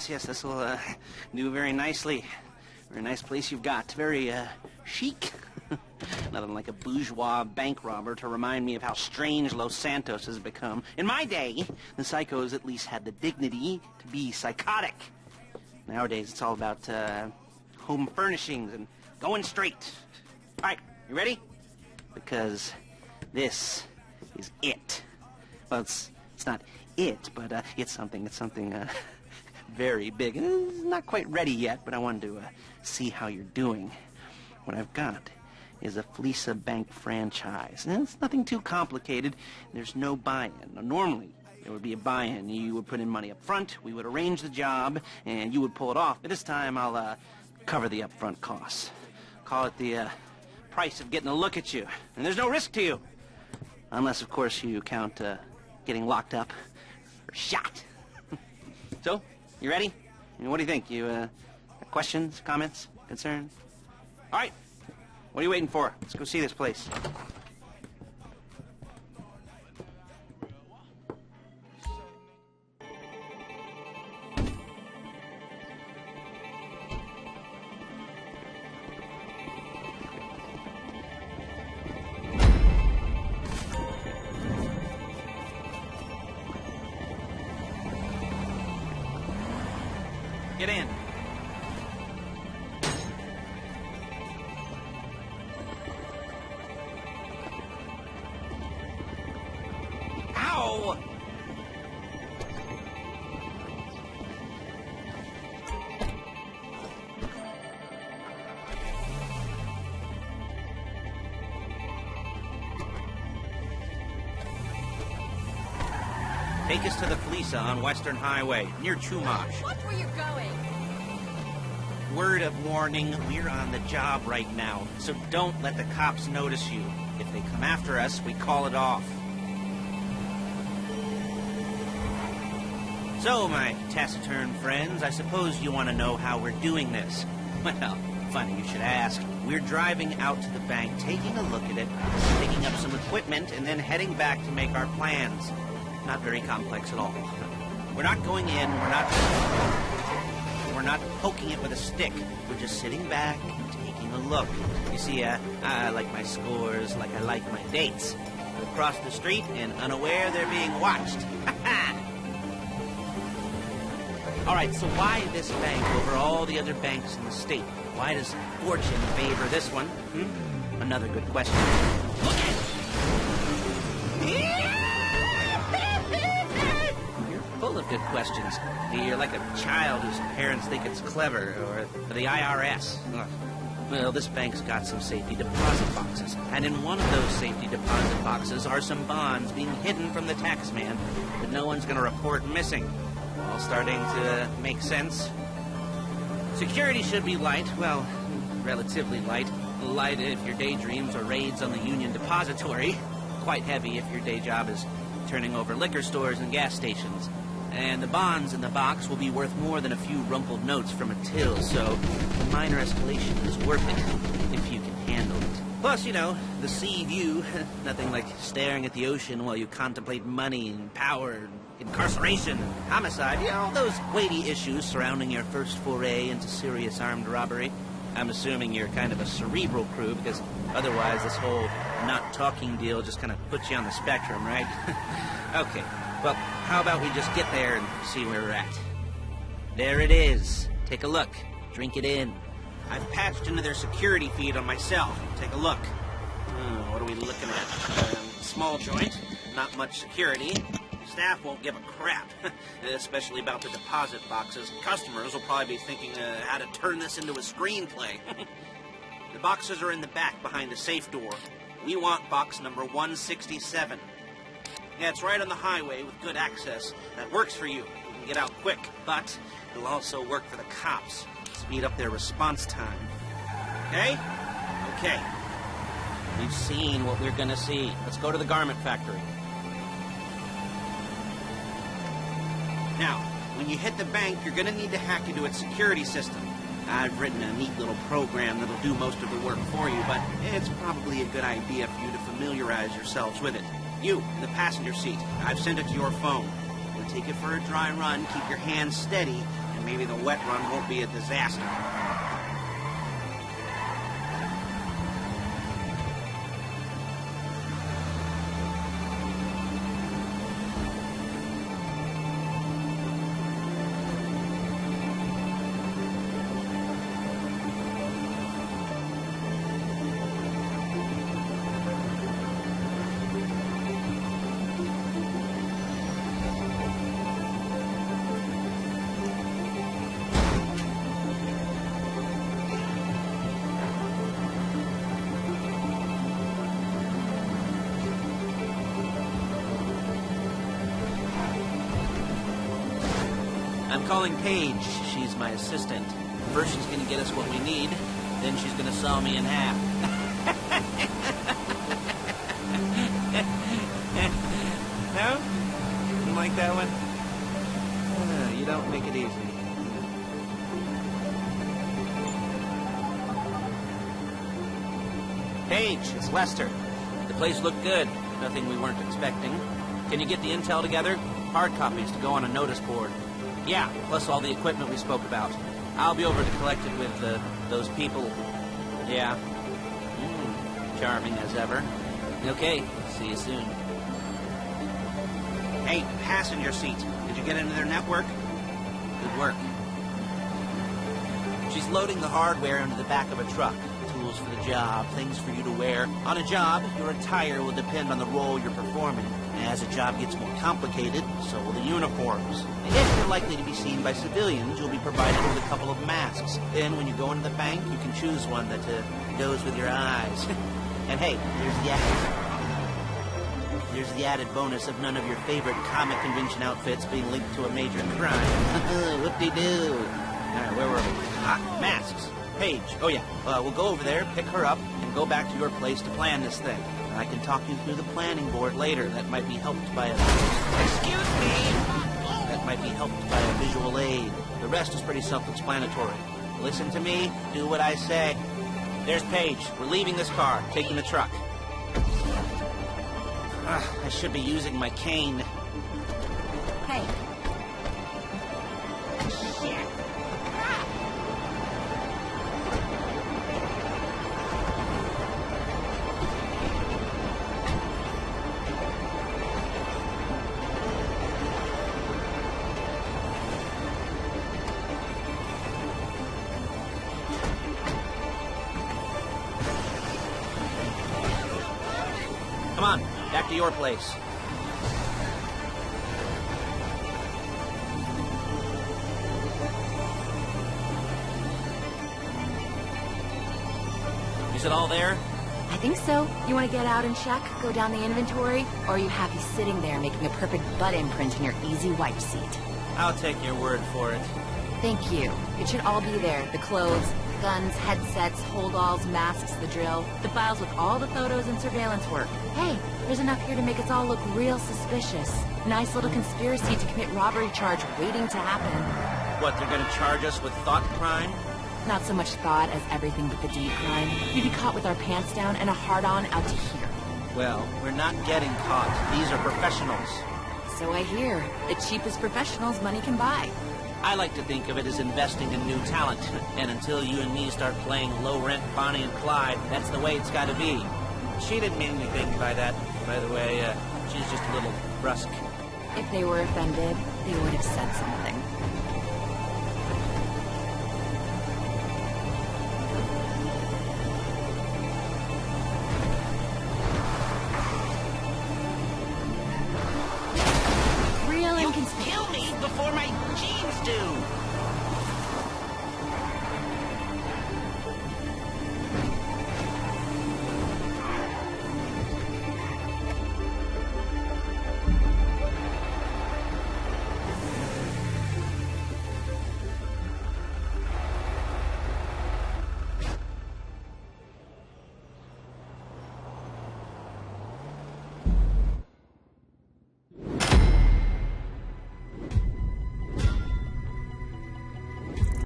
yes, this will do very nicely. Very nice place you've got. Very chic. Nothing like a bourgeois bank robber to remind me of how strange Los Santos has become. In my day, the psychos at least had the dignity to be psychotic. Nowadays, it's all about home furnishings and going straight. All right, you ready? Because this is it. Well, it's not it, but it's something very big. It's not quite ready yet, but I wanted to see how you're doing. What I've got is a Fleeca Bank franchise. And it's nothing too complicated. There's no buy-in. Now, normally, there would be a buy-in. You would put in money up front, we would arrange the job, and you would pull it off. But this time, I'll cover the upfront costs. Call it the price of getting a look at you. And there's no risk to you. Unless, of course, you count getting locked up or shot. So, you ready? What do you think? You questions, comments, concerns? All right. What are you waiting for? Let's go see this place. Get in. Ow! Take us to the Fleeca on Western Highway, near Chumash. Watch where you're going. Word of warning, we're on the job right now, so don't let the cops notice you. If they come after us, we call it off. So, my taciturn friends, I suppose you want to know how we're doing this. Well, funny you should ask. We're driving out to the bank, taking a look at it, picking up some equipment, and then heading back to make our plans. Not very complex at all. We're not going in, we're not poking it with a stick. We're just sitting back and taking a look. You see, I like my scores like I like my dates. Across the street and unaware they're being watched. All right, so why this bank over all the other banks in the state? Why does fortune favor this one? Another good question. Look at You're full of good questions. You're like a child whose parents think it's clever, or the IRS. Ugh. Well, this bank's got some safety deposit boxes, and in one of those safety deposit boxes are some bonds being hidden from the tax man that no one's going to report missing. All starting to make sense. Security should be light, well, relatively light. Light if your daydreams or raids on the Union Depository. Quite heavy if your day job is turning over liquor stores and gas stations. And the bonds in the box will be worth more than a few rumpled notes from a till, so the minor escalation is worth it, if you can handle it. Plus, you know, the sea view, nothing like staring at the ocean while you contemplate money and power and incarceration and homicide, you know, those weighty issues surrounding your first foray into serious armed robbery. I'm assuming you're kind of a cerebral crew, because otherwise this whole not talking deal just kind of puts you on the spectrum, right? Okay, well, how about we just get there and see where we're at? There it is. Take a look. Drink it in. I've patched into their security feed on my cell. Take a look. What are we looking at? Small joint. Not much security. Staff won't give a crap, especially about the deposit boxes. Customers will probably be thinking how to turn this into a screenplay. The boxes are in the back behind the safe door. We want box number 167. Yeah, it's right on the highway with good access. That works for you. You can get out quick, but it'll also work for the cops. Speed up their response time. Okay? Okay. We've seen what we're gonna see. Let's go to the garment factory. Now, when you hit the bank, you're going to need to hack into its security system. I've written a neat little program that'll do most of the work for you, but it's probably a good idea for you to familiarize yourselves with it. You, in the passenger seat, I've sent it to your phone. You'll take it for a dry run, keep your hands steady, And maybe the wet run won't be a disaster. I'm calling Paige. She's my assistant. First she's gonna get us what we need, then she's gonna saw me in half. No? Didn't like that one? You don't make it easy. Paige, it's Lester. The place looked good. Nothing we weren't expecting. Can you get the intel together? Hard copies to go on a notice board. Yeah, plus all the equipment we spoke about. I'll be over to collect it with those people. Yeah. Charming as ever. Okay, see you soon. Hey, passenger seat. Did you get into their network? Good work. She's loading the hardware into the back of a truck. Tools for the job, things for you to wear. On a job, your attire will depend on the role you're performing. As a job gets more complicated, so will the uniforms. If you're likely to be seen by civilians, you'll be provided with a couple of masks. Then, when you go into the bank, you can choose one that goes with your eyes. And hey, there's the added bonus of none of your favorite comic convention outfits being linked to a major crime. Whoop-de-doo. All right, where were we? Masks. Paige. Oh, yeah. We'll go over there, pick her up, and go back to your place to plan this thing. I can talk you through the planning board later. That might be helped by a... Excuse me! That might be helped by a visual aid. The rest is pretty self-explanatory. Listen to me, do what I say. There's Paige. We're leaving this car, taking the truck. I should be using my cane. Hey. Shit. Come on, back to your place. Is it all there? I think so. You want to get out and check, go down the inventory, or are you happy sitting there making a perfect butt imprint in your easy wipe seat? I'll take your word for it. Thank you. It should all be there. The clothes, guns, headsets, holdalls, masks, the drill, the files with all the photos and surveillance work. Hey, there's enough here to make us all look real suspicious. Nice little conspiracy to commit robbery charge waiting to happen. What, they're gonna charge us with thought crime? Not so much thought as everything but the deed crime. We'd be caught with our pants down and a hard-on out to here. Well, we're not getting caught. These are professionals. So I hear. The cheapest professionals money can buy. I like to think of it as investing in new talent. And until you and me start playing low-rent Bonnie and Clyde, that's the way it's gotta be. She didn't mean anything by that, by the way. She's just a little brusque. If they were offended, they would have said something.